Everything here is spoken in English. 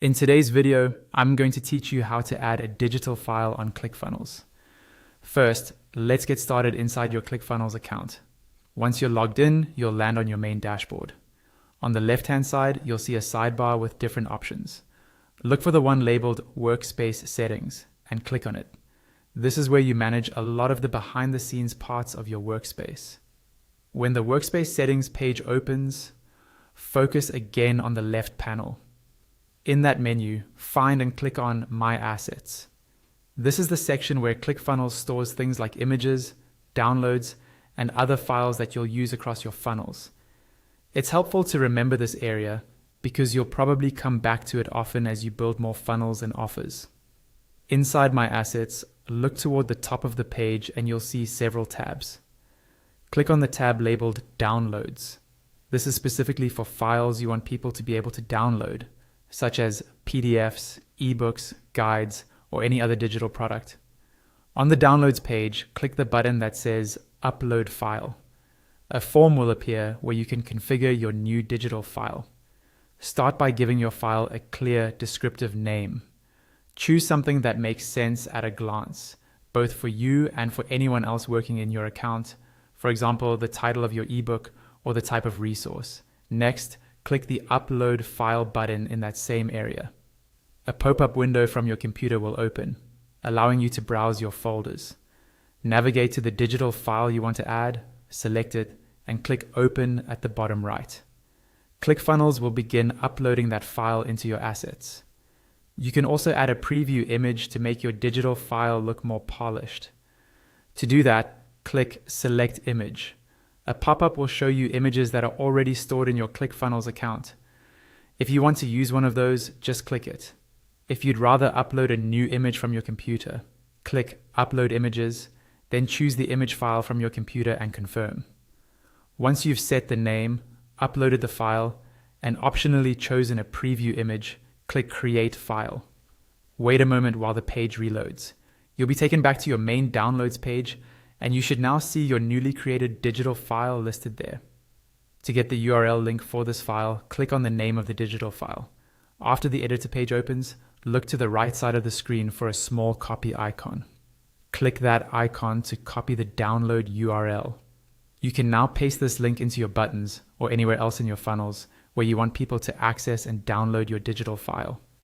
In today's video, I'm going to teach you how to add a digital file on ClickFunnels. First, let's get started inside your ClickFunnels account. Once you're logged in, you'll land on your main dashboard. On the left-hand side, you'll see a sidebar with different options. Look for the one labeled Workspace Settings and click on it. This is where you manage a lot of the behind-the-scenes parts of your workspace. When the Workspace Settings page opens, focus again on the left panel. In that menu, find and click on My Assets. This is the section where ClickFunnels stores things like images, downloads, and other files that you'll use across your funnels. It's helpful to remember this area because you'll probably come back to it often as you build more funnels and offers. Inside My Assets, look toward the top of the page and you'll see several tabs. Click on the tab labeled Downloads. This is specifically for files you want people to be able to download, such as PDFs, ebooks, guides, or any other digital product. On the Downloads page, click the button that says Upload File. A form will appear where you can configure your new digital file. Start by giving your file a clear, descriptive name. Choose something that makes sense at a glance, both for you and for anyone else working in your account. For example, the title of your ebook or the type of resource. Next, click the Upload File button in that same area. A pop-up window from your computer will open, allowing you to browse your folders. Navigate to the digital file you want to add, select it, and click Open at the bottom right. ClickFunnels will begin uploading that file into your assets. You can also add a preview image to make your digital file look more polished. To do that, click Select Image. A pop-up will show you images that are already stored in your ClickFunnels account. If you want to use one of those, just click it. If you'd rather upload a new image from your computer, click Upload Images, then choose the image file from your computer and confirm. Once you've set the name, uploaded the file, and optionally chosen a preview image, click Create File. Wait a moment while the page reloads. You'll be taken back to your main Downloads page, and you should now see your newly created digital file listed there. To get the URL link for this file, click on the name of the digital file. After the editor page opens, look to the right side of the screen for a small copy icon. Click that icon to copy the download URL. You can now paste this link into your buttons or anywhere else in your funnels where you want people to access and download your digital file.